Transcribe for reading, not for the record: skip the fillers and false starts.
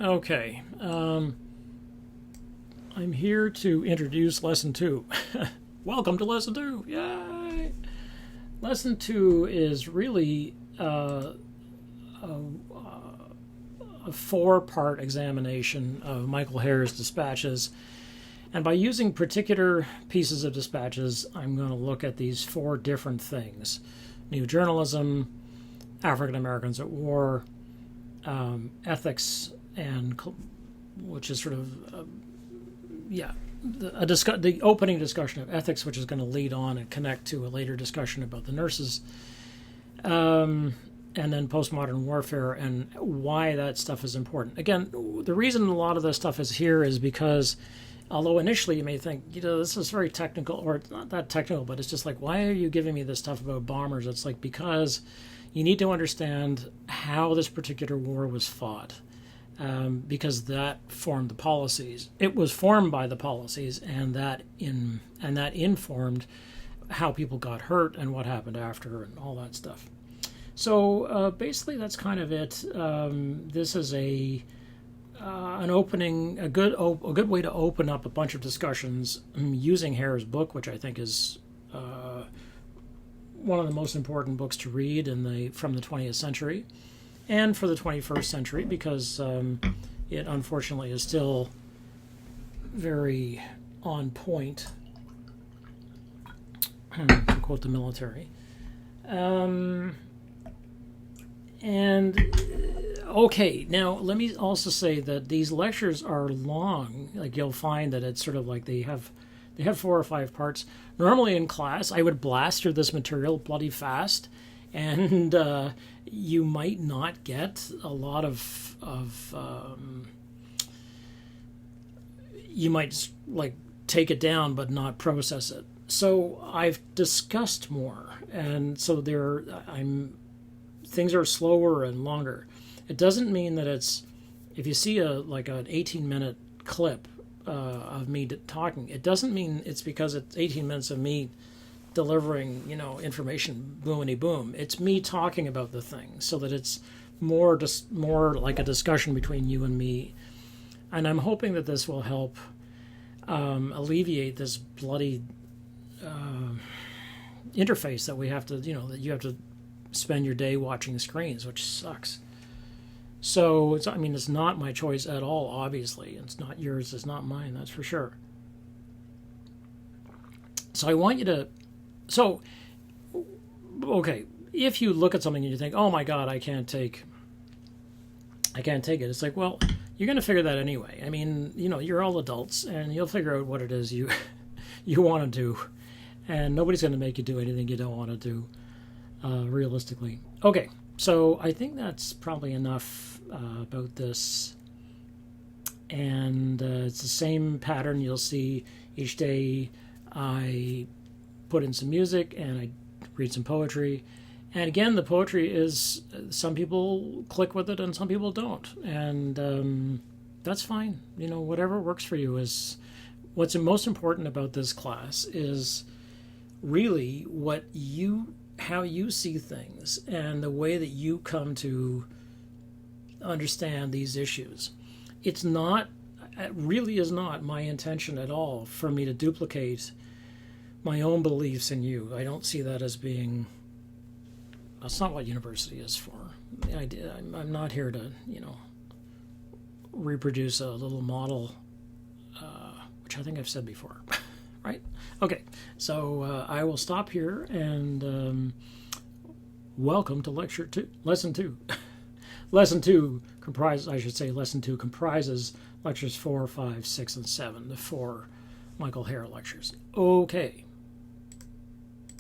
Okay. I'm here to introduce Lesson 2. Welcome to Lesson 2. Yay! Lesson 2 is really a four-part examination of Michael Hare's dispatches. And by using particular pieces of dispatches, I'm going to look at these four different things: new journalism, African Americans at war, ethics, and which is sort of the opening discussion of ethics, which is going to lead on and connect to a later discussion about the nurses, and then postmodern warfare and why that stuff is important. Again, the reason a lot of this stuff is here is because, although initially you may think, this is very technical, or it's not that technical, but it's just like, why are you giving me this stuff about bombers? It's like, because you need to understand how this particular war was fought. Because that formed the policies. It was formed by the policies, and that informed how people got hurt and what happened after and all that stuff. So basically, that's kind of it. This is an opening, a good way to open up a bunch of discussions using Hare's book, which I think is one of the most important books to read from the 20th century. And for the 21st century, because it unfortunately is still very on point, to quote the military. Okay, now let me also say that these lectures are long. Like, you'll find that it's sort of like they have 4 or 5 parts. Normally in class, I would blast through this material bloody fast, and you might not get a lot of you might like take it down but not process it. So I've discussed more, and so things are slower and longer. It doesn't mean that it's, if you see an 18-minute clip of me talking, it doesn't mean it's because it's 18 minutes of me delivering, information, boomity boom. It's me talking about the thing, so that it's more like a discussion between you and me. And I'm hoping that this will help alleviate this bloody interface that we have to, that you have to spend your day watching screens, which sucks. So it's not my choice at all. Obviously, it's not yours. It's not mine. That's for sure. So I want you to. So, okay, if you look at something and you think, "Oh my God, I can't take it," it's like, well, you're going to figure that anyway. I mean, you're all adults, and you'll figure out what it is you want to do, and nobody's going to make you do anything you don't want to do, realistically. Okay, so I think that's probably enough about this, and it's the same pattern you'll see each day. I put in some music and I read some poetry, and again, the poetry is, some people click with it and some people don't, and that's fine. Whatever works for you is what's most important about this class. Is really how you see things and the way that you come to understand these issues. It really is not my intention at all for me to duplicate my own beliefs in you. I don't see that as being. That's not what university is for. I'm not here to, reproduce a little model, which I think I've said before, right? Okay, so I will stop here, and welcome to Lesson 2. Lesson 2 comprises lectures 4, 5, 6, and 7, the 4 Michael Hare lectures. Okay.